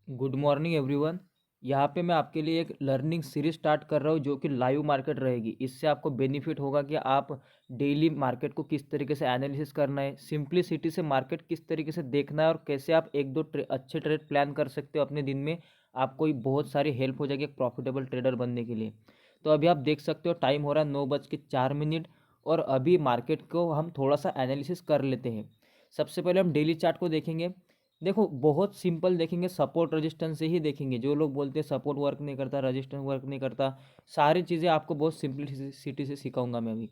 Good morning everyone. यहाँ पे मैं आपके लिए एक लर्निंग सीरीज स्टार्ट कर रहा हूँ जो कि लाइव मार्केट रहेगी। इससे आपको बेनिफिट होगा कि आप डेली मार्केट को किस तरीके से एनालिसिस करना है, सिंप्लिसिटी से मार्केट किस तरीके से देखना है और कैसे आप एक दो अच्छे ट्रेड प्लान कर सकते हो अपने दिन में। आपको ये बहुत सारी हेल्प हो जाएगी एक प्रॉफिटेबल ट्रेडर बनने के लिए। तो अभी आप देख सकते हो टाइम हो रहा है 9:04 और अभी मार्केट को हम थोड़ा सा एनालिसिस कर लेते हैं। सबसे पहले हम डेली चार्ट को देखेंगे। देखो बहुत सिंपल देखेंगे, सपोर्ट रेजिस्टेंस से ही देखेंगे। जो लोग बोलते हैं सपोर्ट वर्क नहीं करता, रेजिस्टेंस वर्क नहीं करता, सारी चीज़ें आपको बहुत सिंपलिसिटी से सिखाऊंगा मैं अभी।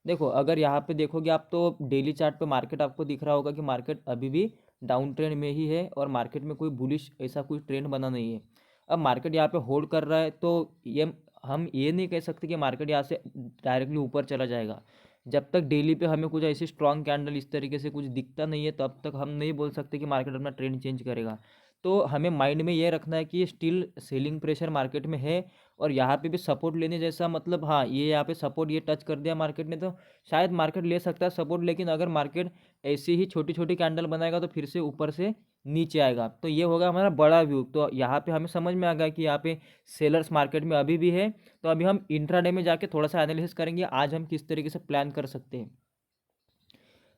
देखो अगर यहाँ पे देखोगे आप तो डेली चार्ट पे मार्केट आपको दिख रहा होगा कि मार्केट अभी भी डाउन ट्रेंड में ही है और मार्केट में कोई बुलिश ऐसा कोई ट्रेंड बना नहीं है। अब मार्केट यहाँ पे होल्ड कर रहा है तो ये हम ये नहीं कह सकते कि मार्केट यहाँ से डायरेक्टली ऊपर चला जाएगा। जब तक डेली पे हमें कुछ ऐसी स्ट्रॉन्ग कैंडल इस तरीके से कुछ दिखता नहीं है तब तक हम नहीं बोल सकते कि मार्केट अपना ट्रेंड चेंज करेगा। तो हमें माइंड में ये रखना है कि स्टिल सेलिंग प्रेशर मार्केट में है और यहाँ पे भी सपोर्ट लेने जैसा, मतलब हाँ ये यहाँ पे सपोर्ट ये टच कर दिया मार्केट ने तो शायद मार्केट ले सकता है सपोर्ट। लेकिन अगर मार्केट ऐसी ही छोटी छोटी कैंडल बनाएगा तो फिर से ऊपर से नीचे आएगा। तो ये होगा हमारा बड़ा व्यू। तो यहाँ पे हमें समझ में आ गया कि यहाँ पे सेलर्स मार्केट में अभी भी है। तो अभी हम इंट्राडे में जाके थोड़ा सा एनालिसिस करेंगे आज हम किस तरीके से प्लान कर सकते हैं।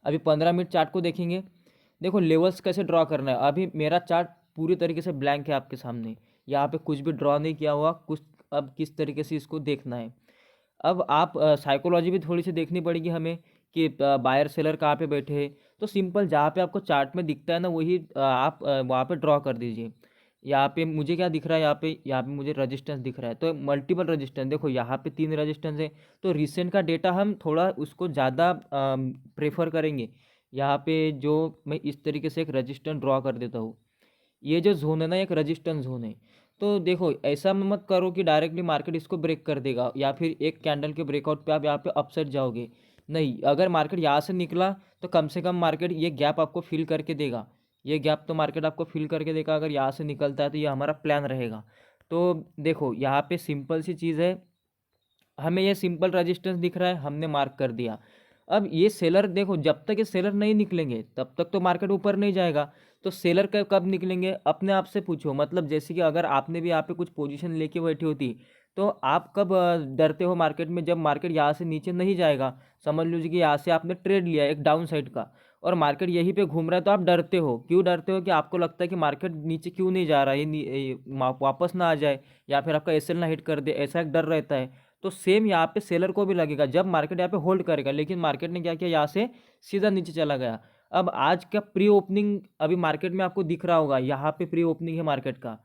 अभी 15 मिनट चार्ट को देखेंगे। देखो लेवल्स कैसे ड्रॉ करना है। अभी मेरा चार्ट पूरी तरीके से ब्लैंक है आपके सामने, यहाँ पे कुछ भी ड्रॉ नहीं किया हुआ कुछ। अब किस तरीके से इसको देखना है, अब आप साइकोलॉजी भी थोड़ी सी देखनी पड़ेगी हमें कि बायर सेलर कहाँ पे बैठे हैं। तो सिंपल जहाँ पे आपको चार्ट में दिखता है ना वही आप वहाँ पे ड्रॉ कर दीजिए। यहाँ पे मुझे क्या दिख रहा है, यहाँ पे मुझे रेजिस्टेंस दिख रहा है तो मल्टीपल रेजिस्टेंस। देखो यहाँ पे 3 रेजिस्टेंस है। तो रिसेंट का डेटा हम थोड़ा उसको ज़्यादा प्रेफर करेंगे। यहाँ पे जो मैं इस तरीके से एक रेजिस्टेंस ड्रॉ कर देता हूँ। ये जो जोन है ना एक रेजिस्टेंस जोन है। तो देखो ऐसा मत करो कि डायरेक्टली मार्केट इसको ब्रेक कर देगा या फिर एक कैंडल के ब्रेकआउट पे आप यहाँ पे अपसेट जाओगे। नहीं, अगर मार्केट यहाँ से निकला तो कम से कम मार्केट ये गैप आपको फिल करके देगा। ये गैप तो मार्केट आपको फिल करके देगा। अगर यहाँ से निकलता है तो ये हमारा प्लान रहेगा। तो देखो यहाँ पे सिंपल सी चीज़ है, हमें ये सिंपल रेजिस्टेंस दिख रहा है हमने मार्क कर दिया। अब ये सेलर देखो जब तक ये सेलर नहीं निकलेंगे तब तक तो मार्केट ऊपर नहीं जाएगा। तो सेलर कब निकलेंगे अपने आप से पूछो। मतलब जैसे कि अगर आपने भी यहाँ पे कुछ पोजीशन लेके बैठी होती तो आप कब डरते हो मार्केट में, जब मार्केट यहाँ से नीचे नहीं जाएगा। समझ लीजिए कि यहाँ से आपने ट्रेड लिया एक डाउन साइड का और मार्केट यहीं पे घूम रहा है तो आप डरते हो। क्यों डरते हो कि आपको लगता है कि मार्केट नीचे क्यों नहीं जा रहा है, वापस ना आ जाए या फिर आपका एसएल ना हिट कर दे, ऐसा एक डर रहता है। तो सेम यहाँ पे सेलर को भी लगेगा जब मार्केट यहाँ पे होल्ड करेगा। लेकिन मार्केट ने क्या किया, यहाँ से सीधा नीचे चला गया। अब आज का प्री ओपनिंग अभी मार्केट में आपको दिख रहा होगा, यहाँ पे प्री ओपनिंग है मार्केट का।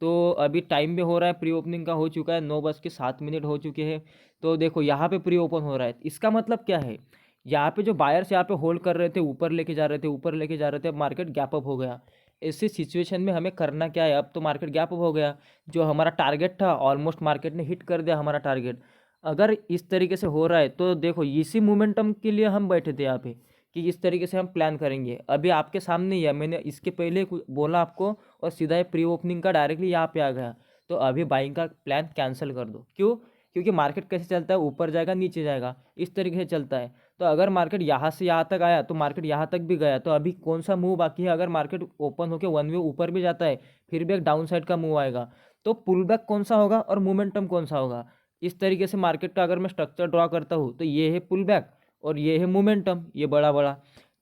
तो अभी टाइम भी हो रहा है, प्री ओपनिंग का हो चुका है, 9:07 हो चुके हैं। तो देखो यहाँ पे प्री ओपन हो रहा है। इसका मतलब क्या है, यहाँ पे जो बायर्स यहाँ पे होल्ड कर रहे थे, ऊपर लेके जा रहे थे, ऊपर लेके जा रहे थे, अब मार्केट गैप अप हो गया। ऐसी सिचुएशन में हमें करना क्या है, अब तो मार्केट गैप अप हो गया। जो हमारा टारगेट था ऑलमोस्ट मार्केट ने हिट कर दिया हमारा टारगेट। अगर इस तरीके से हो रहा है तो देखो इसी मोमेंटम के लिए हम बैठे थे यहाँ पे कि इस तरीके से हम प्लान करेंगे। अभी आपके सामने ही है, मैंने इसके पहले बोला आपको और सीधा ये प्री ओपनिंग का डायरेक्टली यहाँ पे आ गया। तो अभी बाइंग का प्लान कैंसिल कर दो। क्यों? क्योंकि मार्केट कैसे चलता है, ऊपर जाएगा नीचे जाएगा, इस तरीके से चलता है। तो अगर मार्केट यहाँ से यहाँ तक आया तो मार्केट यहाँ तक भी गया तो अभी कौन सा मूव बाकी है। अगर मार्केट ओपन होकर वन वे ऊपर भी जाता है फिर भी एक डाउन साइड का मूव आएगा। तो पुल बैक कौन सा होगा और मोमेंटम कौन सा होगा। इस तरीके से मार्केट का अगर मैं स्ट्रक्चर ड्रॉ करता हूँ तो ये है पुल बैक और ये है मोमेंटम, ये बड़ा बड़ा।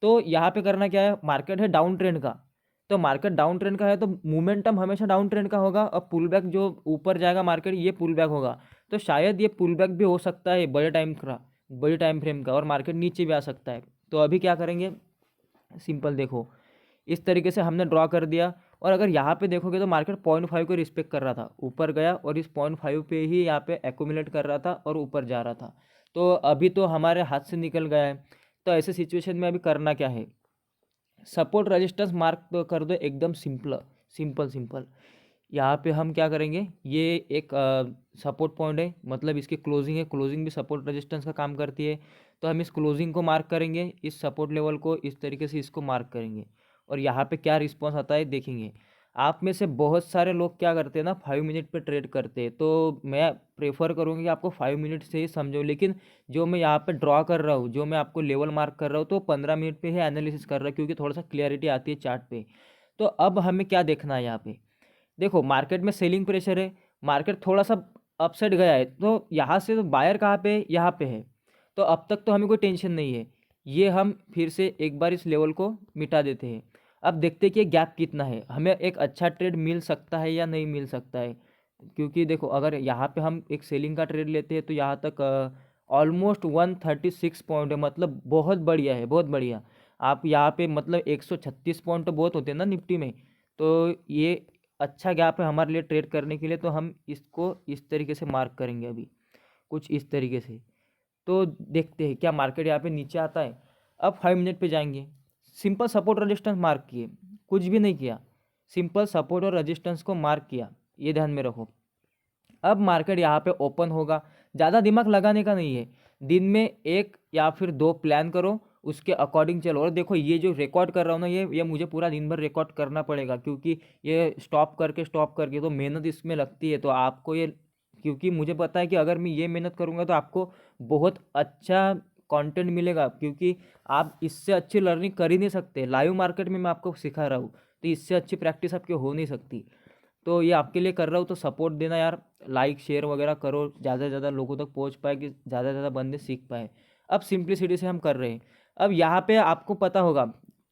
तो यहाँ पे करना क्या है, मार्केट है डाउन ट्रेंड का। तो मार्केट डाउन ट्रेंड का है तो मोमेंटम हमेशा डाउन ट्रेंड का होगा और पुल बैक जो ऊपर जाएगा मार्केट ये पुल बैक होगा। तो शायद ये पुल बैक भी हो सकता है बड़े टाइम फ्रेम का और मार्केट नीचे भी आ सकता है। तो अभी क्या करेंगे, सिंपल देखो इस तरीके से हमने ड्रॉ कर दिया। और अगर यहाँ पे देखोगे तो मार्केट 0.5 को रिस्पेक्ट कर रहा था, ऊपर गया और इस 0.5 पे ही यहाँ पे एक्यूमुलेट कर रहा था और ऊपर जा रहा था। तो अभी तो हमारे हाथ से निकल गया है। तो ऐसे सिचुएशन में अभी करना क्या है, सपोर्ट रेजिस्टेंस मार्क तो कर दो एकदम सिंपल सिंपल सिंपल। यहाँ पे हम क्या करेंगे, ये एक सपोर्ट पॉइंट है, मतलब इसकी क्लोजिंग है, क्लोजिंग भी सपोर्ट रेजिस्टेंस का काम करती है। तो हम इस क्लोजिंग को मार्क करेंगे, इस सपोर्ट लेवल को इस तरीके से इसको मार्क करेंगे और यहाँ पे क्या रिस्पॉन्स आता है देखेंगे। आप में से बहुत सारे लोग क्या करते हैं ना 5 मिनट पे ट्रेड करते हैं। तो मैं प्रेफर करूँगी कि आपको 5 मिनट से ही समझो। लेकिन जो मैं यहाँ पे ड्रॉ कर रहा हूँ, जो मैं आपको लेवल मार्क कर रहा हूँ तो 15 मिनट पे ही एनालिसिस कर रहा हूँ क्योंकि थोड़ा सा क्लियरिटी आती है चार्ट पे। तो अब हमें क्या देखना है यहाँ पे, देखो मार्केट में सेलिंग प्रेशर है, मार्केट थोड़ा सा अपसाइड गया है, तो यहाँ से तो बायर कहाँ पे है, यहाँ पे है। तो अब तक तो हमें कोई टेंशन नहीं है। ये हम फिर से एक बार इस लेवल को मिटा देते हैं। अब देखते हैं कि ये गैप कितना है, हमें एक अच्छा ट्रेड मिल सकता है या नहीं मिल सकता है। क्योंकि देखो अगर यहाँ पे हम एक सेलिंग का ट्रेड लेते हैं तो यहाँ तक ऑलमोस्ट 136 पॉइंट है, मतलब बहुत बढ़िया है, बहुत बढ़िया। आप यहाँ पे मतलब 136 पॉइंट तो बहुत होते हैं ना निफ्टी में। तो ये अच्छा गैप है हमारे लिए ट्रेड करने के लिए, तो हम इसको इस तरीके से मार्क करेंगे अभी, कुछ इस तरीके से। तो देखते हैं क्या मार्केट यहाँ पे नीचे आता है। अब 5 मिनट पे जाएंगे, सिंपल सपोर्ट रेजिस्टेंस मार्क किए, कुछ भी नहीं किया, सिंपल सपोर्ट और रेजिस्टेंस को मार्क किया, ये ध्यान में रखो। अब मार्केट यहाँ पे ओपन होगा, ज़्यादा दिमाग लगाने का नहीं है, दिन में एक या फिर दो प्लान करो, उसके अकॉर्डिंग चलो। और देखो ये जो रिकॉर्ड कर रहा हूँ ना, ये मुझे पूरा दिन भर रिकॉर्ड करना पड़ेगा, क्योंकि ये स्टॉप करके तो मेहनत इसमें लगती है। तो आपको ये, क्योंकि मुझे पता है कि अगर मैं ये मेहनत करूँगा तो आपको बहुत अच्छा कंटेंट मिलेगा, क्योंकि आप इससे अच्छी लर्निंग कर ही नहीं सकते। लाइव मार्केट में मैं आपको सिखा रहा हूँ, तो इससे अच्छी प्रैक्टिस आपकी हो नहीं सकती। तो ये आपके लिए कर रहा हूँ, तो सपोर्ट देना यार, लाइक शेयर वगैरह करो, ज़्यादा से ज़्यादा लोगों तक पहुँच पाए, कि ज़्यादा से ज़्यादा बंदे सीख पाए। अब सिंप्लिसिटी से हम कर रहे हैं। अब यहाँ पे आपको पता होगा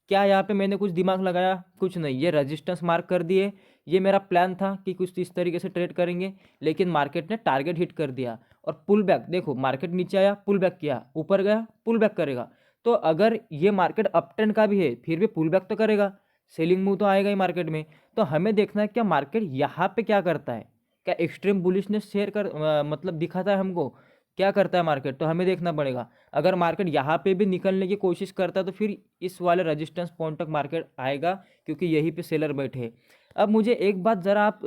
क्या, यहाँ पे मैंने कुछ दिमाग लगाया, कुछ नहीं, ये रेजिस्टेंस मार्क कर दिए। ये मेरा प्लान था कि कुछ इस तरीके से ट्रेड करेंगे, लेकिन मार्केट ने टारगेट हिट कर दिया और पुल बैक। देखो मार्केट नीचे आया, पुल बैक किया, ऊपर गया, पुल बैक करेगा। तो अगर ये मार्केट अप ट्रेंड का भी है फिर भी पुल बैक तो करेगा, सेलिंग मूव तो आएगा ही मार्केट में। तो हमें देखना है क्या मार्केट यहाँ पे क्या करता है, क्या एक्सट्रीम बुलिशनेस शेयर कर मतलब दिखाता है हमको, क्या करता है मार्केट, तो हमें देखना पड़ेगा। अगर मार्केट यहाँ पे भी निकलने की कोशिश करता है तो फिर इस वाले रेजिस्टेंस पॉइंट तक मार्केट आएगा, क्योंकि यहीं पे सेलर बैठे हैं। अब मुझे एक बात ज़रा आप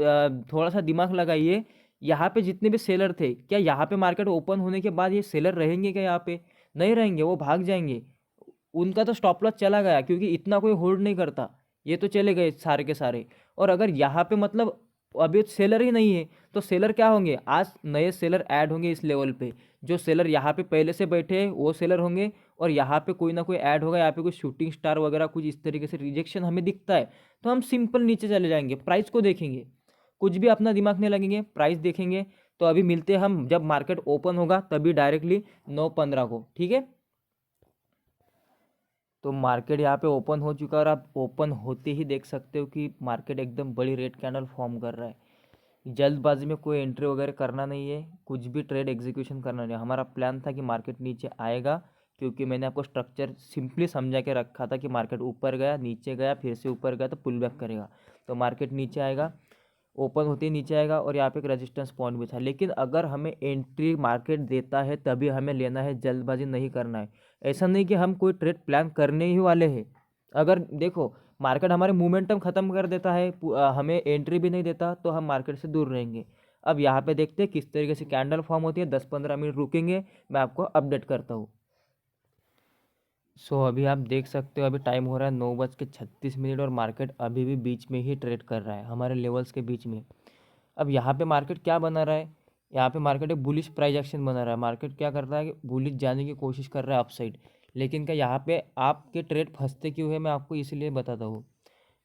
थोड़ा सा दिमाग लगाइए, यहाँ पे जितने भी सेलर थे, क्या यहाँ पे मार्केट ओपन होने के बाद ये सेलर रहेंगे क्या, यहाँ पे नहीं रहेंगे, वो भाग जाएंगे। उनका तो स्टॉप लॉस चला गया, क्योंकि इतना कोई होल्ड नहीं करता, ये तो चले गए सारे के सारे। और अगर यहाँ पे मतलब अभी सेलर ही नहीं है, तो सेलर क्या होंगे, आज नए सेलर ऐड होंगे इस लेवल पे। जो सेलर यहाँ पे पहले से बैठे हैं वो सेलर होंगे, और यहाँ पे कोई ना कोई ऐड होगा, यहाँ पे कोई शूटिंग स्टार वगैरह कुछ इस तरीके से रिजेक्शन हमें दिखता है, तो हम सिंपल नीचे चले जाएंगे, प्राइस को देखेंगे, कुछ भी अपना दिमाग नहीं लगेंगे, प्राइस देखेंगे। तो अभी मिलते हैं हम जब मार्केट ओपन होगा, तभी डायरेक्टली 9:15 को, ठीक है। तो मार्केट यहाँ पे ओपन हो चुका है, और आप ओपन होते ही देख सकते हो कि मार्केट एकदम बड़ी रेड कैंडल फॉर्म कर रहा है। जल्दबाजी में कोई एंट्री वगैरह करना नहीं है, कुछ भी ट्रेड एग्जीक्यूशन करना नहीं है। हमारा प्लान था कि मार्केट नीचे आएगा, क्योंकि मैंने आपको स्ट्रक्चर सिंपली समझा के रखा था कि मार्केट ऊपर गया, नीचे गया, फिर से ऊपर गया तो पुल बैक करेगा। तो मार्केट नीचे आएगा, ओपन होते ही नीचे आएगा, और यहाँ पे एक रेजिस्टेंस पॉइंट भी था। लेकिन अगर हमें एंट्री मार्केट देता है तभी हमें लेना है, जल्दबाजी नहीं करना है। ऐसा नहीं कि हम कोई ट्रेड प्लान करने ही वाले हैं। अगर देखो मार्केट हमारे मोमेंटम ख़त्म कर देता है, हमें एंट्री भी नहीं देता, तो हम मार्केट से दूर रहेंगे। अब यहाँ पे देखते हैं किस तरीके से कैंडल फॉर्म होती है, 10-15 मिनट रुकेंगे, मैं आपको अपडेट करता हूँ। सो अभी आप देख सकते हो, अभी टाइम हो रहा है 9:36 और मार्केट अभी भी बीच में ही ट्रेड कर रहा है, हमारे लेवल्स के बीच में। अब यहाँ पे मार्केट क्या बना रहा है, यहाँ पे मार्केट एक बुलिश प्राइस एक्शन बना रहा है। मार्केट क्या कर रहा है कि बुलिश जाने की कोशिश कर रहा है अपसाइड। लेकिन क्या यहाँ पे आपके ट्रेड फंसते क्यों है, मैं आपको इसलिए बताता हूँ।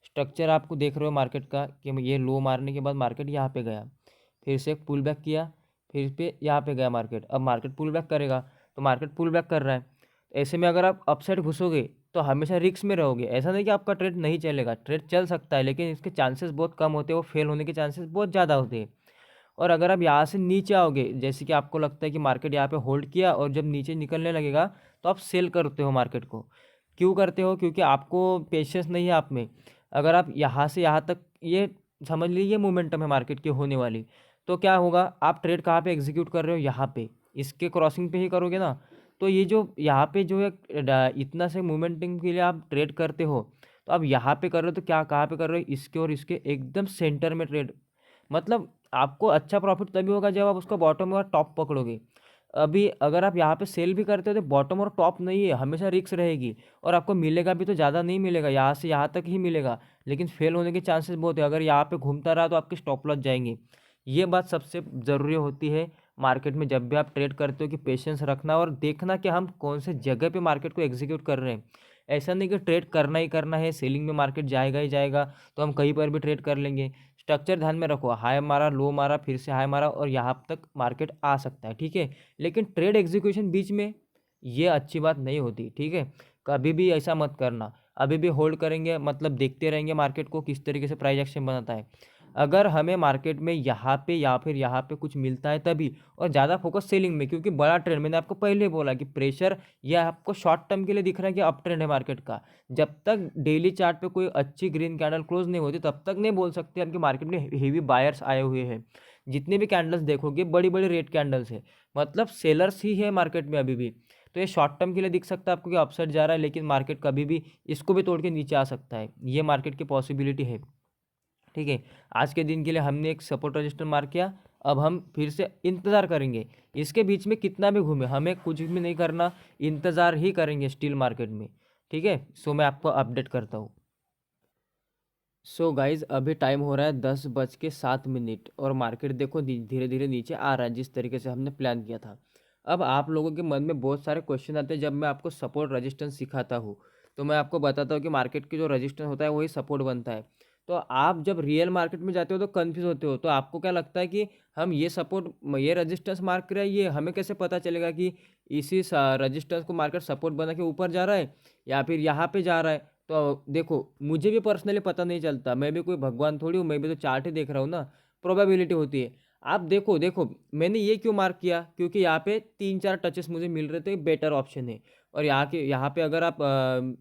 स्ट्रक्चर आपको देख रहे हो मार्केट का, कि ये लो मारने के बाद मार्केट यहाँ पे गया, फिर से एक पुल बैक किया, फिर पे यहाँ पे गया मार्केट। अब मार्केट पुल बैक करेगा, तो मार्केट पुल बैक कर रहा है। ऐसे में अगर आप अपसाइड घुसोगे तो हमेशा रिस्क में रहोगे। ऐसा नहीं कि आपका ट्रेड नहीं चलेगा, ट्रेड चल सकता है, लेकिन इसके चांसेस बहुत कम होते हैं, वो फेल होने के चांसेस बहुत ज़्यादा होते हैं। और अगर आप यहाँ से नीचे आओगे, जैसे कि आपको लगता है कि मार्केट यहाँ पे होल्ड किया और जब नीचे निकलने लगेगा तो आप सेल करते हो मार्केट को। क्यों करते हो, क्योंकि आपको पेशेंस नहीं है आप में। अगर आप यहाँ से यहाँ तक ये समझ लीजिए मोमेंटम है मार्केट की होने वाली, तो क्या होगा, आप ट्रेड कहाँ पे एग्जीक्यूट कर रहे हो, यहाँ पे इसके क्रॉसिंग पे ही करोगे ना। तो ये जो यहाँ पे जो है इतना से मोमेंटम के लिए आप ट्रेड करते हो, तो अब यहाँ पे कर रहे हो तो क्या कहाँ पे कर रहे हो, इसके और इसके एकदम सेंटर में ट्रेड। मतलब आपको अच्छा प्रॉफिट तभी होगा जब आप उसका बॉटम और टॉप पकड़ोगे। अभी अगर आप यहाँ पे सेल भी करते हो तो बॉटम और टॉप नहीं है, हमेशा रिस्क रहेगी, और आपको मिलेगा भी तो ज़्यादा नहीं मिलेगा, यहाँ से यहाँ तक ही मिलेगा, लेकिन फेल होने के चांसेस बहुत है। अगर यहाँ पे घूमता रहा तो आपके स्टॉप लॉस जाएंगे। ये बात सबसे ज़रूरी होती है मार्केट में जब भी आप ट्रेड करते हो, कि पेशेंस रखना और देखना कि हम कौन से जगह पे मार्केट को एग्जीक्यूट कर रहे हैं। ऐसा नहीं कि ट्रेड करना ही करना है, सेलिंग में मार्केट जाएगा ही जाएगा तो हम कहीं पर भी ट्रेड कर लेंगे। स्ट्रक्चर ध्यान में रखो, हाई मारा, लो मारा, फिर से हाई मारा और यहाँ तक मार्केट आ सकता है, ठीक है। लेकिन ट्रेड एग्जीक्यूशन बीच में ये अच्छी बात नहीं होती, ठीक है। कभी भी ऐसा मत करना, अभी भी होल्ड करेंगे मतलब देखते रहेंगे मार्केट को किस तरीके से प्राइस एक्शन बनाता है। अगर हमें मार्केट में यहाँ पे या फिर यहाँ पे कुछ मिलता है तभी, और ज़्यादा फोकस सेलिंग में, क्योंकि बड़ा ट्रेंड मैंने आपको पहले बोला कि प्रेशर ये आपको शॉर्ट टर्म के लिए दिख रहा है कि अप ट्रेंड है मार्केट का। जब तक डेली चार्ट पे कोई अच्छी ग्रीन कैंडल क्लोज नहीं होती तब तक नहीं बोल सकते हम कि मार्केट में हेवी बायर्स आए हुए हैं। जितने भी कैंडल्स देखोगे बड़ी बड़ी रेड कैंडल्स है, मतलब सेलर्स ही है मार्केट में अभी भी। तो ये शॉर्ट टर्म के लिए दिख सकता है आपको कि अपसाइड जा रहा है, लेकिन मार्केट कभी भी इसको भी तोड़ के नीचे आ सकता है, ये मार्केट की पॉसिबिलिटी है, ठीक है। आज के दिन के लिए हमने एक सपोर्ट रजिस्टर मार्क किया, अब हम फिर से इंतज़ार करेंगे। इसके बीच में कितना भी घूमे हमें कुछ भी नहीं करना, इंतज़ार ही करेंगे स्टील मार्केट में, ठीक है। सो मैं आपको अपडेट करता हूँ। सो गाइज अभी टाइम हो रहा है 10:07 और मार्केट देखो धीरे धीरे नीचे आ रहा है जिस तरीके से हमने प्लान किया था। अब आप लोगों के मन में बहुत सारे क्वेश्चन आते हैं जब मैं आपको सपोर्ट रेजिस्टेंस सिखाता हूँ, तो मैं आपको बताता हूँ कि मार्केट की जो रेजिस्टेंस होता है वही सपोर्ट बनता है। तो आप जब रियल मार्केट में जाते हो तो कन्फ्यूज़ होते हो, तो आपको क्या लगता है कि हम ये सपोर्ट ये रेजिस्टेंस मार्क कर रहे हैं, ये हमें कैसे पता चलेगा कि इसी रेजिस्टेंस को मार्केट सपोर्ट बना के ऊपर जा रहा है या फिर यहाँ पे जा रहा है। तो देखो मुझे भी पर्सनली पता नहीं चलता, मैं भी कोई भगवान थोड़ी हूँ, मैं भी तो चार्ट ही देख रहा हूँ ना, प्रोबेबिलिटी होती है। आप देखो देखो मैंने ये क्यों मार्क किया, क्योंकि यहाँ पे 3-4 टचेस मुझे मिल रहे थे, बेटर ऑप्शन है। और यहाँ पे अगर आप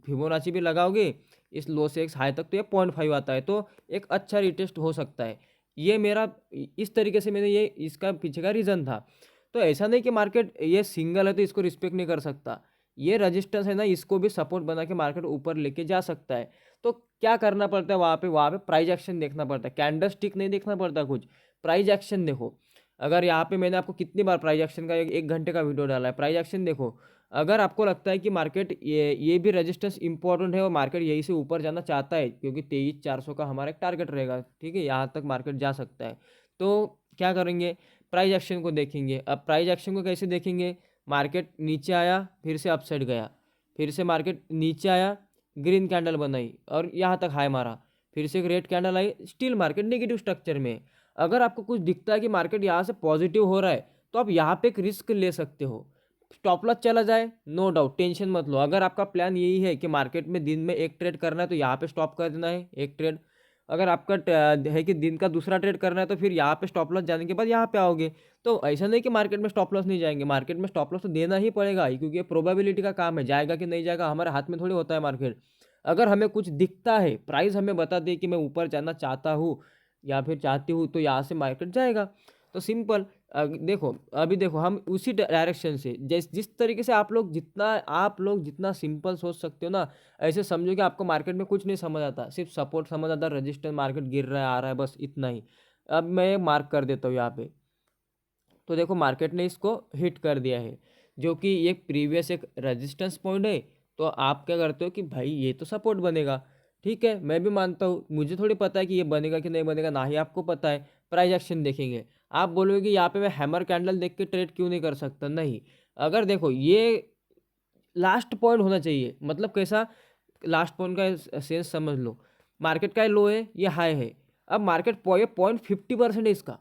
फिबोनाची भी लगाओगे इस लो से एक हाई तक तो ये 0.5 आता है, तो एक अच्छा रिटेस्ट हो सकता है। ये मेरा इस तरीके से मैंने ये इसका पीछे का रीज़न था। तो ऐसा नहीं कि मार्केट ये सिंगल है तो इसको रिस्पेक्ट नहीं कर सकता, ये रजिस्टेंस है ना इसको भी सपोर्ट बना के मार्केट ऊपर लेके जा सकता है। तो क्या करना पड़ता है वहाँ पे प्राइस एक्शन देखना पड़ता है, कैंडल स्टिक नहीं देखना पड़ता कुछ, प्राइस एक्शन देखो। अगर यहाँ पे मैंने आपको कितनी बार प्राइस एक्शन का 1 घंटे का वीडियो डाला है, प्राइस एक्शन देखो। अगर आपको लगता है कि मार्केट ये भी रेजिस्टेंस इंपॉर्टेंट है और मार्केट यही से ऊपर जाना चाहता है, क्योंकि 23,400 का हमारा एक टारगेट रहेगा, ठीक है, यहाँ तक मार्केट जा सकता है, तो क्या करेंगे, प्राइस एक्शन को देखेंगे। अब प्राइस एक्शन को कैसे देखेंगे, मार्केट नीचे आया फिर से अपसाइड गया, फिर से मार्केट नीचे आया, ग्रीन कैंडल बनाई और यहाँ तक हाई मारा, फिर से एक रेड कैंडल आई, स्टिल मार्केट नेगेटिव स्ट्रक्चर में। अगर आपको कुछ दिखता है कि मार्केट यहाँ से पॉजिटिव हो रहा है तो आप यहाँ पे एक रिस्क ले सकते हो, स्टॉप लॉस चला जाए, नो डाउट टेंशन मत लो। अगर आपका प्लान यही है कि मार्केट में दिन में एक ट्रेड करना है तो यहाँ पे स्टॉप कर देना है एक ट्रेड। अगर आपका है कि दिन का दूसरा ट्रेड करना है तो फिर यहाँ पे स्टॉप लॉस जाने के बाद यहाँ पे आओगे। तो ऐसा नहीं कि मार्केट में स्टॉप लॉस नहीं जाएंगे, मार्केट में स्टॉप लॉस तो देना ही पड़ेगा ही, क्योंकि ये प्रोबेबिलिटी का काम है, जाएगा कि नहीं जाएगा हमारे हाथ में थोड़ी होता है मार्केट। अगर हमें कुछ दिखता है, प्राइस हमें बता दे कि मैं ऊपर जाना चाहता हूँ या फिर चाहती हूँ, तो यहाँ से मार्केट जाएगा। तो सिंपल देखो अभी देखो हम उसी डायरेक्शन से जिस तरीके से आप लोग जितना सिंपल सोच सकते हो ना, ऐसे समझो कि आपको मार्केट में कुछ नहीं समझ आता, सिर्फ सपोर्ट समझ आता, रजिस्टर मार्केट गिर रहा है आ रहा है, बस इतना ही। अब मैं मार्क कर देता हूँ यहाँ पे, तो देखो मार्केट ने इसको हिट कर दिया है, जो कि एक प्रीवियस एक रेजिस्टेंस पॉइंट है। तो आप क्या करते हो कि भाई ये तो सपोर्ट बनेगा, ठीक है, मैं भी मानता हूँ, मुझे थोड़ी पता है कि ये बनेगा कि नहीं बनेगा, ना ही आपको पता है। प्राइस एक्शन देखेंगे, आप बोलोगे कि यहाँ पे मैं हैमर कैंडल देख के ट्रेड क्यों नहीं कर सकता, नहीं। अगर देखो ये लास्ट पॉइंट होना चाहिए, मतलब कैसा लास्ट पॉइंट का सेंस समझ लो, मार्केट का लो है ये हाई है, अब मार्केट 0.50% है इसका,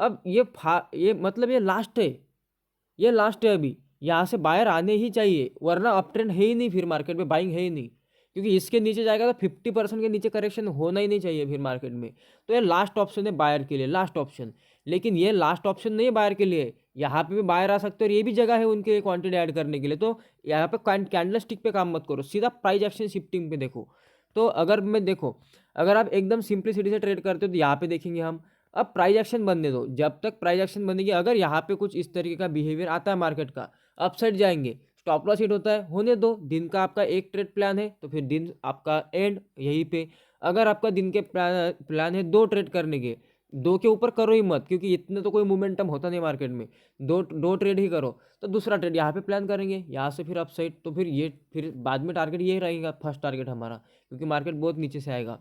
अब ये मतलब ये लास्ट है, ये लास्ट है, अभी यहाँ से बायर आने ही चाहिए, वरना अप ट्रेंड है ही नहीं, फिर मार्केट में बाइंग है ही नहीं, क्योंकि इसके नीचे जाएगा तो 50% के नीचे करेक्शन होना ही नहीं चाहिए फिर मार्केट में। तो ये लास्ट ऑप्शन है बायर के लिए, लास्ट ऑप्शन। लेकिन ये लास्ट ऑप्शन नहीं है बायर के लिए, यहाँ पे भी बायर आ सकते हैं और ये भी जगह है उनके क्वांटिटी ऐड करने के लिए। तो यहाँ पे कैंडल स्टिक पे काम मत करो, सीधा प्राइस एक्शन शिफ्टिंग पे देखो। तो अगर मैं देखो, अगर आप एकदम सिंपलिसिटी से ट्रेड करते हो तो यहाँ पे देखेंगे हम, अब प्राइस एक्शन बनने दो, जब तक प्राइस एक्शन बनेगी, अगर यहाँ पे कुछ इस तरीके का बिहेवियर आता है मार्केट का, अपसाइड जाएंगे, स्टॉप लॉस हिट होता है, होने दो, दिन का आपका एक ट्रेड प्लान है तो फिर दिन आपका एंड यहीं पे। अगर आपका दिन के प्लान है 2 ट्रेड करने के, 2 के ऊपर करो ही मत, क्योंकि इतने तो कोई मोमेंटम होता नहीं मार्केट में, दो ट्रेड ही करो। तो दूसरा ट्रेड यहाँ पे प्लान करेंगे, यहाँ से फिर अपसाइड, तो फिर बाद में टारगेट यही रहेगा, फर्स्ट टारगेट हमारा, क्योंकि मार्केट बहुत नीचे से आएगा।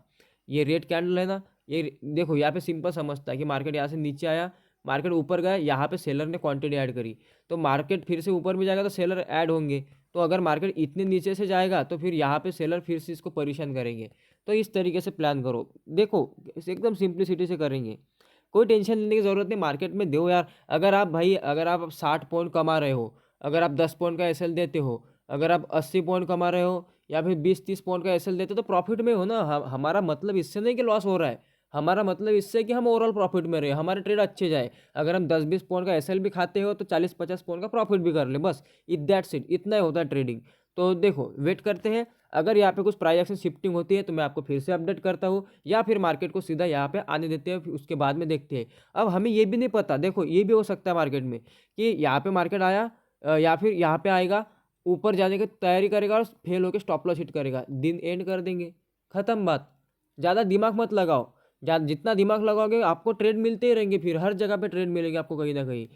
ये रेड कैंडल है ना, ये देखो यहाँ पे सिंपल समझता है कि मार्केट यहाँ से नीचे आया, मार्केट ऊपर गया, यहाँ पे सेलर ने क्वांटिटी ऐड करी, तो मार्केट फिर से ऊपर भी जाएगा तो सेलर ऐड होंगे, तो अगर मार्केट इतने नीचे से जाएगा तो फिर यहाँ पे सेलर फिर से इसको परेशान करेंगे। तो इस तरीके से प्लान करो। देखो एकदम सिंप्लिसिटी से करेंगे, कोई टेंशन लेने की ज़रूरत नहीं, मार्केट में दो यार। अगर आप भाई अगर आप 60 पॉइंट कमा रहे हो, अगर आप 10 पॉइंट का एसएल देते हो, अगर आप 80 पॉइंट कमा रहे हो या फिर 20-30 पॉइंट का एसएल देते हो तो प्रॉफिट में हो ना। हमारा मतलब इससे नहीं कि लॉस हो रहा है, हमारा मतलब इससे कि हम ओवरऑल प्रॉफिट में रहे, हमारे ट्रेड अच्छे जाए। अगर हम 10-20 पॉइंट का एसएल भी खाते हो तो 40-50 पॉइंट का प्रॉफिट भी कर ले, बस दैट्स इट, इतना ही होता है ट्रेडिंग। तो देखो वेट करते हैं, अगर यहाँ पे कुछ प्राइस एक्शन शिफ्टिंग होती है तो मैं आपको फिर से अपडेट करता हूँ, या फिर मार्केट को सीधा यहाँ पे आने देते हैं, फिर उसके बाद में देखते हैं। अब हमें ये भी नहीं पता, देखो ये भी हो सकता है मार्केट में कि यहाँ पे मार्केट आया या फिर यहाँ पे आएगा, ऊपर जाने की तैयारी करेगा और फेल होकर स्टॉप लॉस हिट करेगा, दिन एंड कर देंगे, ख़त्म बात। ज़्यादा दिमाग मत लगाओ, जितना दिमाग लगाओगे आपको ट्रेड मिलते ही रहेंगे, फिर हर जगह पे ट्रेड मिलेंगे आपको कहीं ना कहीं।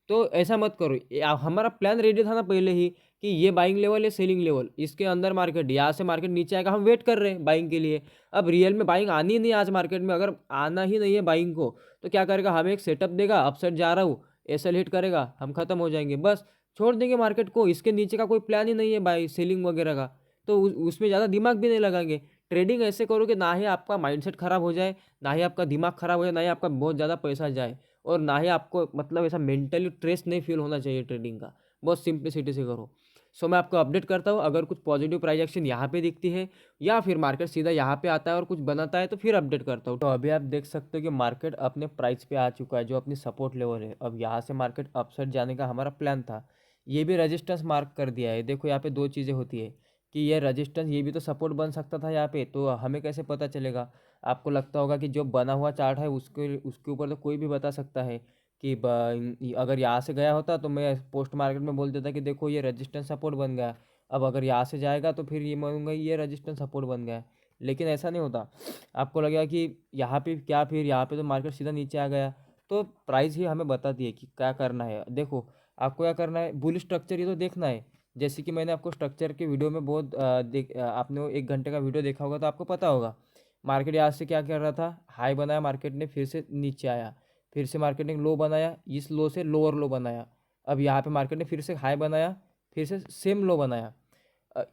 तो ऐसा मत करो। हमारा प्लान रेडी था ना पहले ही कि ये बाइंग लेवल है, सेलिंग लेवल, इसके अंदर मार्केट, यहाँ से मार्केट नीचे आएगा, हम वेट कर रहे हैं बाइंग के लिए। अब रियल में बाइंग आनी ही नहीं आज मार्केट में, अगर आना ही नहीं है बाइंग को तो क्या करेगा, हमें एक सेटअप देगा, अपसाइड जा रहा हूँ, एसएल हिट करेगा, हम खत्म हो जाएंगे, बस छोड़ देंगे मार्केट को। इसके नीचे का कोई प्लान ही नहीं है बाई सेलिंग वगैरह का, तो उसमें ज़्यादा दिमाग भी नहीं लगाएंगे। ट्रेडिंग ऐसे करो कि ना ही आपका माइंडसेट खराब हो जाए, ना ही आपका दिमाग खराब हो जाए, ना ही आपका बहुत ज़्यादा पैसा जाए, और ना ही आपको मतलब ऐसा मेंटली स्ट्रेस नहीं फील होना चाहिए ट्रेडिंग का। बहुत सिंप्लिसिटी से करो। सो मैं आपको अपडेट करता हूँ, अगर कुछ पॉजिटिव प्राइस एक्शन यहाँ पे दिखती है या फिर मार्केट सीधा यहाँ पे आता है और कुछ बनाता है तो फिर अपडेट करता हूँ। तो अभी आप देख सकते हो कि मार्केट अपने प्राइस पे आ चुका है, जो अपनी सपोर्ट लेवल है। अब यहाँ से मार्केट अपसाइड जाने का हमारा प्लान था, ये भी रेजिस्टेंस मार्क कर दिया है। देखो यहाँ पे दो चीज़ें होती है कि ये रेजिस्टेंस, ये भी तो सपोर्ट बन सकता था यहाँ पे, तो हमें कैसे पता चलेगा। आपको लगता होगा कि जो बना हुआ चार्ट है उसके उसके ऊपर तो कोई भी बता सकता है कि अगर यहाँ से गया होता तो मैं पोस्ट मार्केट में बोल देता कि देखो ये रेजिस्टेंस सपोर्ट बन गया। अब अगर यहाँ से जाएगा तो फिर ये मानूंगा ये रेजिस्टेंस सपोर्ट बन गया है, लेकिन ऐसा नहीं होता। आपको लगेगा कि यहाँ पे क्या, फिर यहाँ पे तो मार्केट सीधा नीचे आ गया। तो प्राइस ही हमें बताती है कि क्या करना है। देखो आपको क्या करना है, बुल स्ट्रक्चर ये तो देखना है। जैसे कि मैंने आपको स्ट्रक्चर के वीडियो में बहुत आपने वो 1 घंटे का वीडियो देखा होगा तो आपको पता होगा। मार्केट यहाँ से क्या कर रहा था, हाई बनाया मार्केट ने, फिर से नीचे आया, फिर से मार्केट ने लो बनाया, इस लो से लोअर लो बनाया। अब यहाँ पे मार्केट ने फिर से हाई बनाया, फिर से सेम लो बनाया।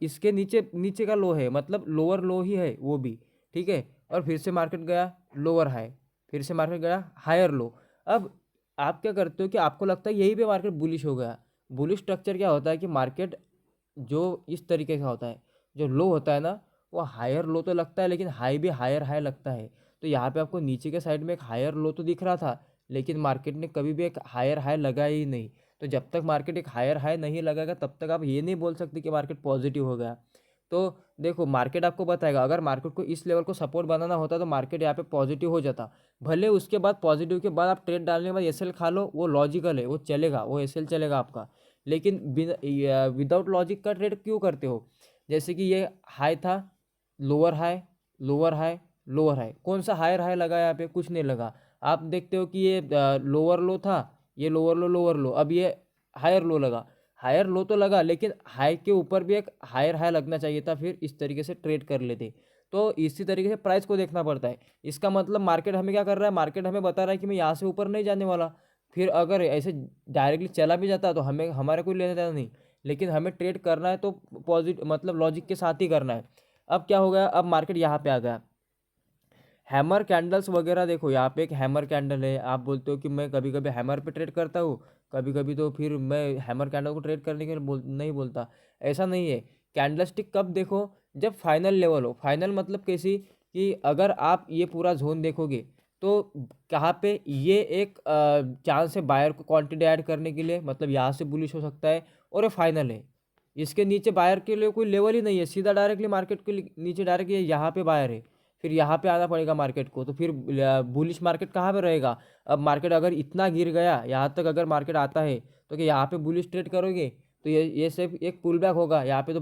इसके नीचे नीचे का लो है, मतलब लोअर लो ही है वो भी, ठीक है। और फिर से मार्केट गया लोअर हाई, फिर से मार्केट गया हायर लो। अब आप क्या करते हो कि आपको लगता है यही पे मार्केट बुलिश हो गया। बुलिश स्ट्रक्चर क्या होता है कि मार्केट जो इस तरीके का होता है, जो लो होता है ना वो हायर लो तो लगता है, लेकिन हाई भी हायर हाई लगता है। तो यहाँ पे आपको नीचे के साइड में एक हायर लो तो दिख रहा था, लेकिन मार्केट ने कभी भी एक हायर हाई लगाया ही नहीं। तो जब तक मार्केट एक हायर हाई नहीं लगाएगा तब तक आप ये नहीं बोल सकते कि मार्केट पॉजिटिव हो गया। तो देखो मार्केट आपको बताएगा, अगर मार्केट को इस लेवल को सपोर्ट बनाना होता तो मार्केट यहाँ पे पॉजिटिव हो जाता। भले उसके बाद पॉजिटिव के बाद आप ट्रेड डालने के बाद एसएल खा लो, वो लॉजिकल है, वो चलेगा, वो एसएल चलेगा आपका। लेकिन विदाउट लॉजिक का ट्रेड क्यों करते हो। जैसे कि ये हाई था, lower high, lower high, lower high, कौन सा हायर हाई लगा यहाँ पे, कुछ नहीं लगा। आप देखते हो कि ये लोअर लो था, ये लोअर लो लोअर लो, अब ये हायर लो लगा। हायर लो तो लगा, लेकिन हाई के ऊपर भी एक हायर हाई लगना चाहिए था, फिर इस तरीके से ट्रेड कर लेते। तो इसी तरीके से प्राइस को देखना पड़ता है। इसका मतलब मार्केट हमें क्या कर रहा है, मार्केट हमें बता रहा है कि मैं यहाँ से ऊपर नहीं जाने वाला। फिर अगर ऐसे डायरेक्टली चला भी जाता तो हमें हमारा कोई लेना देना नहीं, लेकिन हमें ट्रेड करना है तो पॉजिटिव मतलब लॉजिक के साथ ही करना है। अब क्या हो गया, अब मार्केट यहाँ पे आ गया। हैमर कैंडल्स वगैरह देखो, यहाँ पे एक हैमर कैंडल है। आप बोलते हो कि मैं कभी कभी हैमर पे ट्रेड करता हूँ, कभी कभी तो फिर मैं हैमर कैंडल को ट्रेड करने के लिए नहीं बोलता। ऐसा नहीं है। कैंडल स्टिक कब देखो, जब फाइनल लेवल हो। फाइनल मतलब कैसी, कि अगर आप ये पूरा जोन देखोगे तो कहाँ पे ये एक चांस है बायर को क्वांटिटी ऐड करने के लिए, मतलब यहाँ से बुलिश हो सकता है, और ये फाइनल है। इसके नीचे बायर के लिए कोई लेवल ही नहीं है, सीधा डायरेक्टली मार्केट के नीचे डायरेक्ट ये यहाँ पे बायर है। फिर यहाँ पे आना पड़ेगा मार्केट को, तो फिर बुलिश मार्केट कहाँ पे रहेगा। अब मार्केट अगर इतना गिर गया यहाँ तक, अगर मार्केट आता है तो कि यहाँ पे बुलिश ट्रेड करोगे तो ये सिर्फ एक पुल बैक होगा। यहाँ पे तो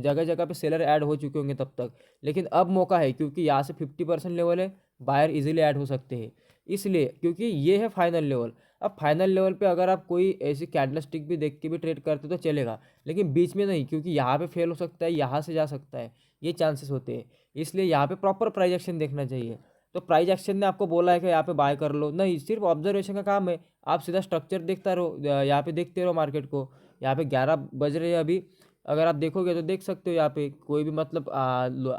जगह जगह पे सेलर ऐड हो चुके होंगे तब तक। लेकिन अब मौका है, क्योंकि यहाँ से 50% लेवल है, बायर इजीली ऐड हो सकते हैं। इसलिए क्योंकि ये है फाइनल लेवल। अब फाइनल लेवल पे अगर आप कोई ऐसी कैंडल स्टिक भी देख के भी ट्रेड करते तो चलेगा, लेकिन बीच में नहीं, क्योंकि यहाँ पे फेल हो सकता है, यहाँ से जा सकता है, ये चांसेस होते हैं। इसलिए यहाँ पे प्रॉपर प्राइस एक्शन देखना चाहिए। तो प्राइस एक्शन ने आपको बोला है कि यहाँ पे बाय कर लो, नहीं, सिर्फ ऑब्जर्वेशन का काम है। आप सीधा स्ट्रक्चर देखता रहो, यहाँ पे देखते रहो मार्केट को। यहाँ पे 11 बज रहे हैं अभी, अगर आप देखोगे तो देख सकते हो यहाँ पे कोई भी मतलब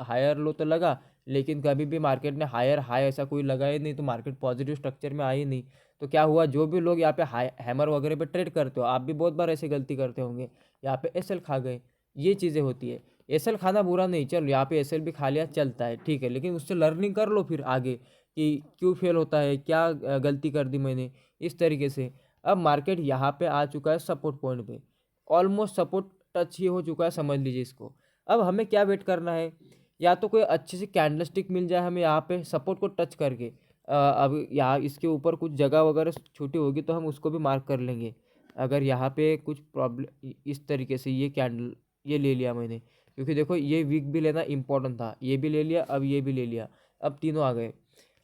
हायर लो तो लगा, लेकिन कभी भी मार्केट ने हायर हाई ऐसा कोई लगा ही नहीं, तो मार्केट पॉजिटिव स्ट्रक्चर में आई नहीं। तो क्या हुआ, जो भी लोग यहाँ पे हाई हैमर वगैरह पे ट्रेड करते हो, आप भी बहुत बार ऐसे गलती करते होंगे, यहाँ पे एसएल खा गए। ये चीज़ें होती है। एसएल खाना बुरा नहीं, चलो यहाँ पे एसएल भी खा लिया चलता है, ठीक है, लेकिन उससे लर्निंग कर लो फिर आगे कि क्यों फेल होता है, क्या गलती कर दी मैंने, इस तरीके से। अब मार्केट यहाँ पे आ चुका है सपोर्ट पॉइंट पे, ऑलमोस्ट सपोर्ट टच ही हो चुका है, समझ लीजिए इसको। अब हमें क्या वेट करना है, या तो कोई अच्छी सी कैंडल स्टिक मिल जाए हमें यहाँ पे सपोर्ट को टच करके। अब यहाँ इसके ऊपर कुछ जगह वगैरह छोटी होगी तो हम उसको भी मार्क कर लेंगे। अगर यहाँ पे कुछ प्रॉब्लम इस तरीके से, ये कैंडल ये ले लिया मैंने, क्योंकि देखो ये वीक भी लेना इंपॉर्टेंट था, ये भी ले लिया, अब ये भी ले लिया, अब तीनों आ गए।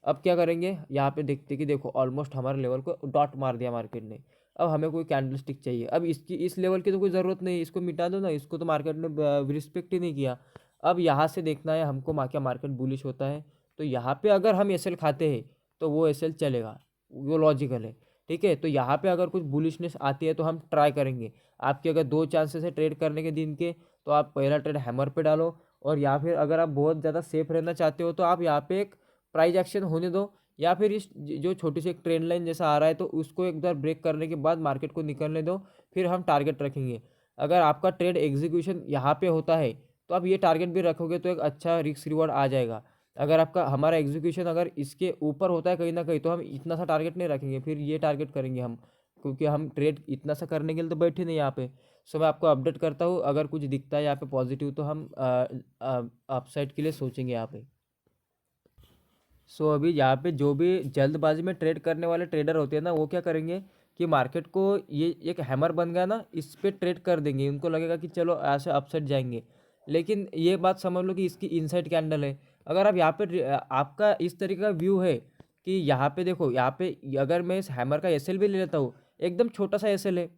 अब क्या करेंगे, यहाँ पे देखते कि देखो ऑलमोस्ट हमारे लेवल को डॉट मार दिया मार्केट ने। अब हमें कोई कैंडल स्टिक चाहिए, अब इसकी इस लेवल की तो कोई ज़रूरत नहीं, इसको मिटा दो ना, इसको तो मार्केट ने रिस्पेक्ट ही नहीं किया। अब यहाँ से देखना है हमको क्या मार्केट बुलिश होता है, तो यहाँ पे अगर हम एसएल खाते हैं तो वो एसएल चलेगा, वो लॉजिकल है, ठीक है। तो यहाँ पे अगर कुछ बुलिशनेस आती है तो हम ट्राई करेंगे। आपके अगर दो चांसेस है ट्रेड करने के दिन के, तो आप पहला ट्रेड हैमर पे डालो, और या फिर अगर आप बहुत ज़्यादा सेफ रहना चाहते हो तो आप यहाँ पे एक प्राइस एक्शन होने दो, या फिर इस जो छोटी सी एक ट्रेंड लाइन जैसा आ रहा है तो उसको एक बार ब्रेक करने के बाद मार्केट को निकलने दो, फिर हम टारगेट रखेंगे। अगर आपका ट्रेड एग्जीक्यूशन यहाँ पे होता है तो आप ये टारगेट भी रखोगे तो एक अच्छा रिस्क रिवॉर्ड आ जाएगा। अगर आपका हमारा एग्जीक्यूशन अगर इसके ऊपर होता है कहीं ना कहीं, तो हम इतना सा टारगेट नहीं रखेंगे, फिर ये टारगेट करेंगे हम, क्योंकि हम ट्रेड इतना सा करने के लिए तो बैठे नहीं यहाँ पे। सो मैं आपको अपडेट करता हूँ, अगर कुछ दिखता है यहाँ पे पॉजिटिव तो हम अपसाइड के लिए सोचेंगे यहाँ पे। सो अभी यहाँ पे जो भी जल्दबाजी में ट्रेड करने वाले ट्रेडर होते हैं ना, वो क्या करेंगे कि मार्केट को ये एक हैमर बन गया ना, इस पे ट्रेड कर देंगे, उनको लगेगा कि चलो ऐसे अपसाइड जाएंगे। लेकिन ये बात समझ लो कि इसकी इनसाइड कैंडल है। अगर आप यहाँ पे आपका इस तरीके का व्यू है कि यहाँ पे देखो, यहाँ पे अगर मैं इस हैमर का एसएल भी ले लेता हूँ, एकदम छोटा सा एसएल है,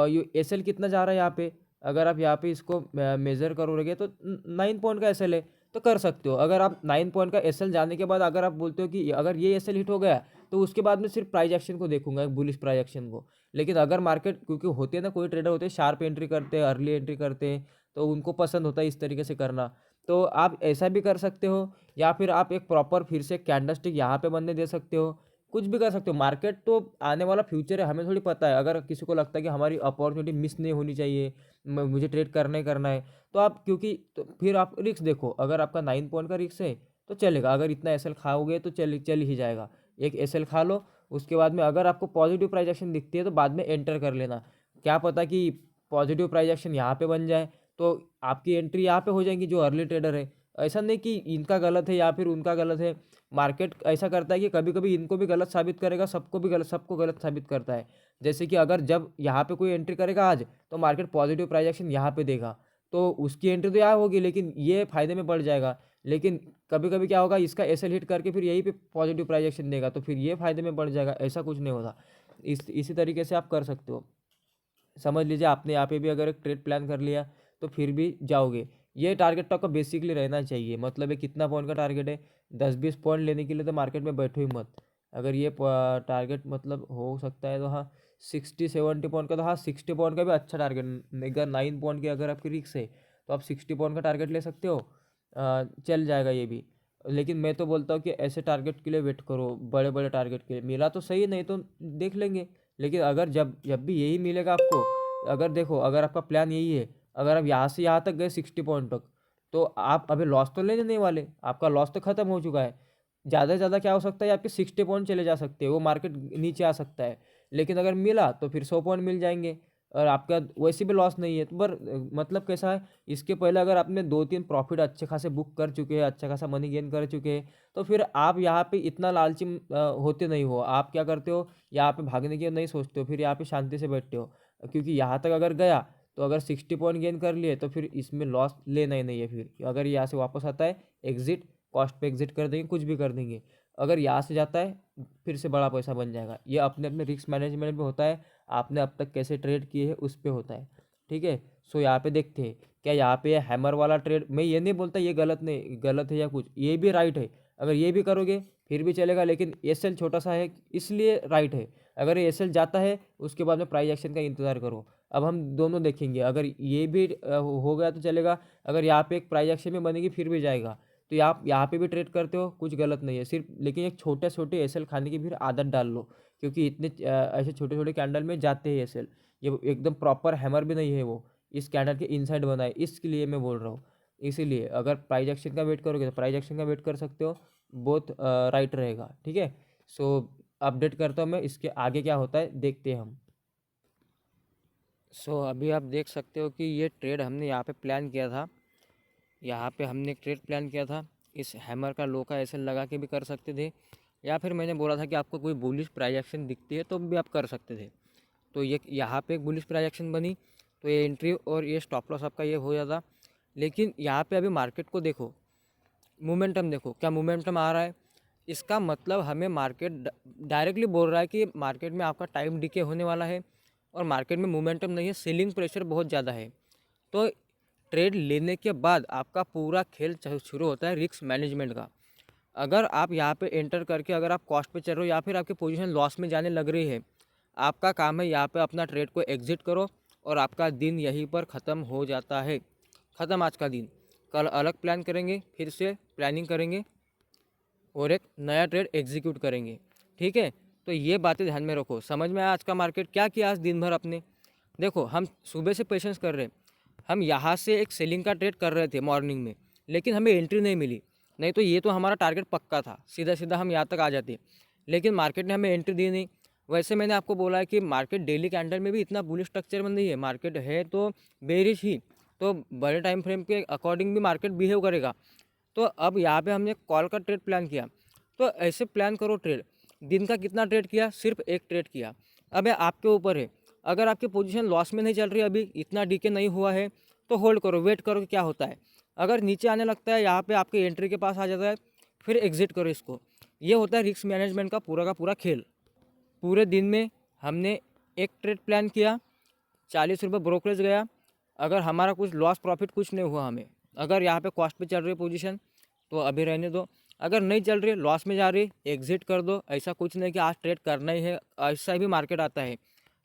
ये एसएल कितना जा रहा है यहाँ पे, अगर आप यहाँ पे इसको मेज़र करोगे तो 9 पॉइंट का एसएल है, तो कर सकते हो। अगर आप 9 पॉइंट का एसएल जाने के बाद अगर आप बोलते हो कि अगर ये एसएल हिट हो गया, तो उसके बाद में सिर्फ प्राइस एक्शन को देखूंगा, एक बुलिश प्राइस एक्शन को। लेकिन अगर मार्केट, क्योंकि होते हैं ना कोई ट्रेडर होते हैं शार्प एंट्री करते हैं, अर्ली एंट्री करते हैं, तो उनको पसंद होता है इस तरीके से करना, तो आप ऐसा भी कर सकते हो। या फिर आप एक प्रॉपर फिर से कैंडलस्टिक यहाँ पे बनने दे सकते हो, कुछ भी कर सकते हो। मार्केट तो आने वाला फ्यूचर है, हमें थोड़ी पता है। अगर किसी को लगता है कि हमारी अपॉर्चुनिटी मिस नहीं होनी चाहिए, मुझे ट्रेड करना ही करना है, तो आप क्योंकि तो फिर आप रिस्क देखो, अगर आपका 9 पॉइंट का रिस्क है तो चलेगा, अगर इतना एसएल खाओगे तो चल ही जाएगा। एक एसएल खा लो, उसके बाद में अगर आपको पॉजिटिव प्राइस एक्शन दिखती है तो बाद में एंटर कर लेना। क्या पता कि पॉजिटिव प्राइस एक्शन यहाँ पे बन जाए, तो आपकी एंट्री यहाँ पे हो जाएगी जो अर्ली ट्रेडर है। ऐसा नहीं कि इनका गलत है या फिर उनका गलत है, मार्केट ऐसा करता है कि कभी कभी इनको भी गलत साबित करेगा, सबको गलत साबित करता है। जैसे कि अगर जब यहाँ पे कोई एंट्री करेगा आज, तो मार्केट पॉजिटिव प्राइस एक्शन यहाँ पे देगा, तो उसकी एंट्री तो यहाँ होगी, लेकिन ये फायदे में बढ़ जाएगा। लेकिन कभी कभी क्या होगा, इसका एसएल हिट करके फिर यही पे पॉजिटिव प्राइस एक्शन देगा, तो फिर ये फायदे में बढ़ जाएगा, ऐसा कुछ नहीं होता। इसी तरीके से आप कर सकते हो। समझ लीजिए आपने यहाँ पे भी अगर एक ट्रेड प्लान कर लिया तो फिर भी जाओगे। ये टारगेट तो आपका बेसिकली रहना चाहिए, मतलब ये कितना पॉइंट का टारगेट है, 10-20 पॉइंट लेने के लिए तो मार्केट में बैठो ही मत। अगर ये टारगेट मतलब हो सकता है तो हाँ, 60-70 पॉइंट का, तो हाँ 60 पॉइंट का भी अच्छा टारगेट। अगर 9 पॉइंट की अगर आपकी रिक्स है तो आप 60 पॉइंट का टारगेट ले सकते हो, चल जाएगा ये भी। लेकिन मैं तो बोलता हूँ कि ऐसे टारगेट के लिए वेट करो, बड़े बड़े टारगेट के लिए। मिला तो सही, नहीं तो देख लेंगे। लेकिन अगर जब जब भी यही मिलेगा आपको, अगर देखो अगर आपका प्लान यही है, अगर आप यहाँ से यहाँ तक गए 60 पॉइंट तक, तो आप अभी लॉस तो लेने नहीं वाले, आपका लॉस तो खत्म हो चुका है। ज़्यादा से ज़्यादा क्या हो सकता है, आपके 60 पॉइंट चले जा सकते हैं, वो मार्केट नीचे आ सकता है। लेकिन अगर मिला तो फिर 100 पॉइंट मिल जाएंगे, और आपका वैसे भी लॉस नहीं है। तो पर मतलब कैसा है, इसके पहले अगर आपने 2-3 प्रॉफिट अच्छे खासे बुक कर चुके हैं, अच्छा खासा मनी गेन कर चुके हैं, तो फिर आप यहाँ पे इतना लालची होते नहीं हो। आप क्या करते हो, यहाँ पे भागने की नहीं सोचते हो, फिर यहाँ पे शांति से बैठते हो। क्योंकि यहाँ तक अगर गया तो अगर 60 पॉइंट गेन कर लिए तो फिर इसमें लॉस लेना ही नहीं है। फिर अगर यहाँ से वापस आता है, एग्जिट, कॉस्ट पे एग्जिट कर देंगे, कुछ भी कर देंगे। अगर यहाँ से जाता है फिर से बड़ा पैसा बन जाएगा। ये अपने अपने रिस्क मैनेजमेंट में होता है, आपने अब तक कैसे ट्रेड किए हैं उस पर होता है, ठीक है। सो यहाँ पे देखते हैं क्या यहाँ पे हैमर वाला ट्रेड, मैं ये नहीं बोलता ये गलत नहीं गलत है या कुछ, ये भी राइट है। अगर ये भी करोगे फिर भी चलेगा, लेकिन एसएल छोटा सा है इसलिए राइट है। अगर ये एसएल जाता है उसके बाद में प्राइस एक्शन का इंतज़ार करो। अब हम दोनों देखेंगे, अगर ये भी हो गया तो चलेगा, अगर यहाँ पे एक प्राइस एक्शन में बनेगी फिर भी जाएगा। तो आप यहाँ पे भी ट्रेड करते हो, कुछ गलत नहीं है सिर्फ, लेकिन एक छोटे छोटे एसएल खाने की फिर आदत डाल लो, क्योंकि इतने ऐसे छोटे छोटे कैंडल में जाते हैं एसएल। ये एकदम प्रॉपर हैमर भी नहीं है वो, इस कैंडल के इनसाइड बना है, इसके लिए मैं बोल रहा हूँ। इसीलिए अगर प्राइस एक्शन का वेट करोगे तो प्राइस एक्शन का वेट कर सकते हो, बहुत राइट रहेगा। ठीक है, सो अपडेट करता हूँ मैं, इसके आगे क्या होता है देखते हैं हम। सो अभी आप देख सकते हो कि ये ट्रेड हमने यहाँ पे प्लान किया था, यहाँ पे हमने एक ट्रेड प्लान किया था। इस हैमर का लो का ऐसे लगा के भी कर सकते थे, या फिर मैंने बोला था कि आपको कोई बुलिश प्राइस एक्शन दिखती है तो भी आप कर सकते थे। तो ये यहाँ पे एक बुलिश प्राइस एक्शन बनी, तो ये एंट्री और ये स्टॉप लॉस आपका ये हो जाता। लेकिन यहाँ पे अभी मार्केट को देखो, मोमेंटम देखो, क्या मोमेंटम आ रहा है। इसका मतलब हमें मार्केट डायरेक्टली बोल रहा है कि मार्केट में आपका टाइम डिके होने वाला है और मार्केट में मोमेंटम नहीं है, सेलिंग प्रेशर बहुत ज़्यादा है। तो ट्रेड लेने के बाद आपका पूरा खेल शुरू होता है रिस्क मैनेजमेंट का। अगर आप यहाँ पे एंटर करके अगर आप कॉस्ट पे चल रहे हो या फिर आपकी पोजीशन लॉस में जाने लग रही है, आपका काम है यहाँ पे अपना ट्रेड को एग्जिट करो और आपका दिन यहीं पर ख़त्म हो जाता है। ख़त्म आज का दिन। कल अलग प्लान करेंगे, फिर से प्लानिंग करेंगे और एक नया ट्रेड एग्जीक्यूट करेंगे। ठीक है, तो ये बातें ध्यान में रखो। समझ में आया आज का मार्केट क्या किया आज दिन भर अपने। देखो हम सुबह से पेशेंस कर रहे हैं, हम यहाँ से एक सेलिंग का ट्रेड कर रहे थे मॉर्निंग में, लेकिन हमें एंट्री नहीं मिली। नहीं तो ये तो हमारा टारगेट पक्का था, सीधा सीधा हम यहाँ तक आ जाते, लेकिन मार्केट ने हमें एंट्री दी नहीं। वैसे मैंने आपको बोला है कि मार्केट डेली कैंडल में भी इतना बुलिश स्ट्रक्चर में नहीं है, मार्केट है तो बेरिश ही, तो बड़े टाइम फ्रेम के अकॉर्डिंग भी मार्केट बिहेव करेगा। तो अब यहाँ पे हमने कॉल का ट्रेड प्लान किया, तो ऐसे प्लान करो ट्रेड। दिन का कितना ट्रेड किया, सिर्फ एक ट्रेड किया। अब ये आपके ऊपर है, अगर आपकी पोजीशन लॉस में नहीं चल रही, अभी इतना डीके नहीं हुआ है तो होल्ड करो, वेट करो कि क्या होता है। अगर नीचे आने लगता है, यहाँ पे आपके एंट्री के पास आ जाता है, फिर एग्जिट करो इसको। ये होता है रिस्क मैनेजमेंट का पूरा खेल। पूरे दिन में हमने एक ट्रेड प्लान किया, 40 रुपये ब्रोकरेज गया। अगर हमारा कुछ लॉस प्रॉफिट कुछ नहीं हुआ हमें, अगर यहाँ पे कॉस्ट पे चल रही है पोजीशन तो अभी रहने दो, अगर नहीं चल रही लॉस में जा रही एग्जिट कर दो। ऐसा कुछ नहीं कि आज ट्रेड करना ही है, ऐसा भी मार्केट आता है।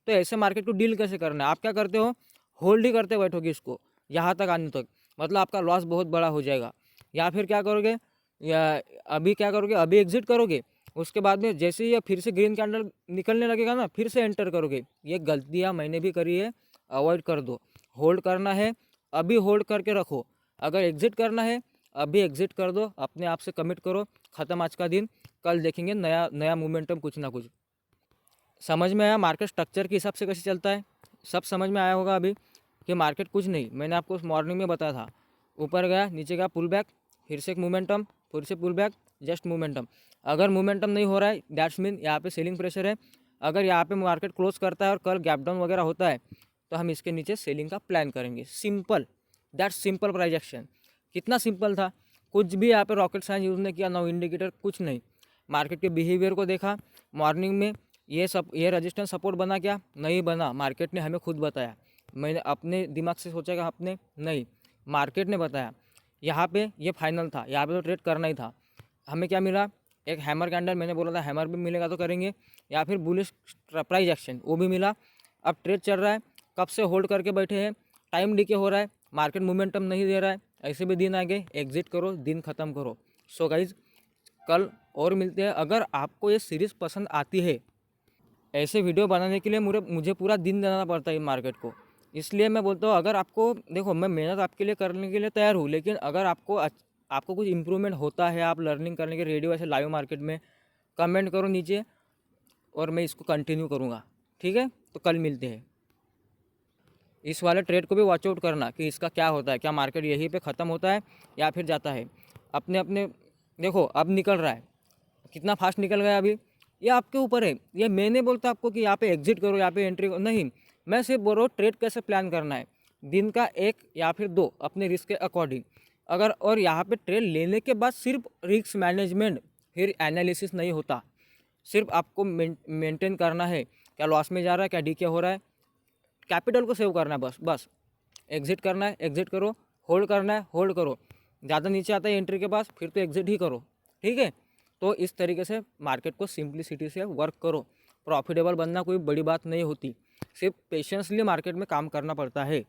तो ऐसे मार्केट को डील कैसे करना है, आप क्या करते हो, होल्ड ही करते बैठोगे इसको यहाँ तक आने तक, मतलब आपका लॉस बहुत बड़ा हो जाएगा। या फिर क्या करोगे, या अभी क्या करोगे, अभी एग्जिट करोगे, उसके बाद में जैसे ही ये फिर से ग्रीन कैंडल निकलने लगेगा ना, फिर से एंटर करोगे। ये गलतियाँ मैंने भी करी है, अवॉइड कर दो। होल्ड करना है अभी होल्ड करके रखो, अगर एग्जिट करना है अभी एग्जिट कर दो, अपने आप से कमिट करो। ख़त्म आज का दिन, कल देखेंगे नया नया मोमेंटम कुछ ना कुछ। समझ में आया मार्केट स्ट्रक्चर के हिसाब से कैसे चलता है, सब समझ में आया होगा अभी कि मार्केट कुछ नहीं, मैंने आपको मॉर्निंग में बताया था। ऊपर गया, नीचे गया, पुल बैक, फिर से एक मोमेंटम, फिर से पुल बैक, जस्ट मोमेंटम। अगर मोमेंटम नहीं हो रहा है दैट्स मीन यहाँ पे सेलिंग प्रेशर है। अगर यहाँ पे मार्केट क्लोज करता है और कल गैप डाउन वगैरह होता है तो हम इसके नीचे सेलिंग का प्लान करेंगे। Simple, that's simple price action. कितना सिंपल था, कुछ भी यहाँ पे रॉकेट साइंस यूज़ नहीं किया, नो इंडिकेटर कुछ नहीं। मार्केट के बिहेवियर को देखा मॉर्निंग में, ये रजिस्टेंस सपोर्ट बना क्या, नहीं बना, मार्केट ने हमें खुद बताया। मैंने अपने दिमाग से सोचा कि आपने नहीं, मार्केट ने बताया। यहाँ पे ये फाइनल था, यहाँ पे तो ट्रेड करना ही था। हमें क्या मिला, एक हैमर कैंडल, मैंने बोला था हैमर भी मिलेगा तो करेंगे, या फिर बुलिश प्राइस एक्शन वो भी मिला। अब ट्रेड चल रहा है, कब से होल्ड करके बैठे हैं, टाइम डीके हो रहा है, मार्केट मोमेंटम नहीं दे रहा है, ऐसे भी दिन आ गए, एग्जिट करो, दिन ख़त्म करो। सो गाइज कल और मिलते हैं। अगर आपको ये सीरीज़ पसंद आती है, ऐसे वीडियो बनाने के लिए मुझे पूरा दिन देना पड़ता है मार्केट को, इसलिए मैं बोलता हूँ अगर आपको, देखो मैं मेहनत आपके लिए करने के लिए तैयार हूँ, लेकिन अगर आपको कुछ इम्प्रूवमेंट होता है, आप लर्निंग करने के रेडी हो ऐसे लाइव मार्केट में, कमेंट करो नीचे और मैं इसको कंटिन्यू करूँगा। ठीक है, तो कल मिलते हैं। इस वाले ट्रेड को भी वॉच आउट करना कि इसका क्या होता है, क्या मार्केट यहीं पे ख़त्म होता है या फिर जाता है। अपने अपने देखो अब निकल रहा है, कितना फास्ट निकल गया अभी, ये आपके ऊपर है। ये मैं नहीं बोलता आपको कि यहाँ पे एग्जिट करो, यहाँ पे एंट्री करो, नहीं। मैं सिर्फ बोल रहा हूँ ट्रेड कैसे प्लान करना है, दिन का एक या फिर दो अपने रिस्क के अकॉर्डिंग। अगर और यहाँ पे ट्रेड लेने के बाद सिर्फ रिस्क मैनेजमेंट, फिर एनालिसिस नहीं होता। सिर्फ आपको मेंटेन करना है, क्या लॉस में जा रहा है, क्या डीके हो रहा है, कैपिटल को सेव करना है, बस बस। एग्जिट करना है एग्जिट करो, होल्ड करना है होल्ड करो, ज़्यादा नीचे आता है एंट्री के पास फिर तो एग्जिट ही करो। ठीक है, तो इस तरीके से मार्केट को सिंप्लिसिटी से वर्क करो। प्रॉफिटेबल बनना कोई बड़ी बात नहीं होती। सिर्फ पेशेंसली मार्केट में काम करना पड़ता है।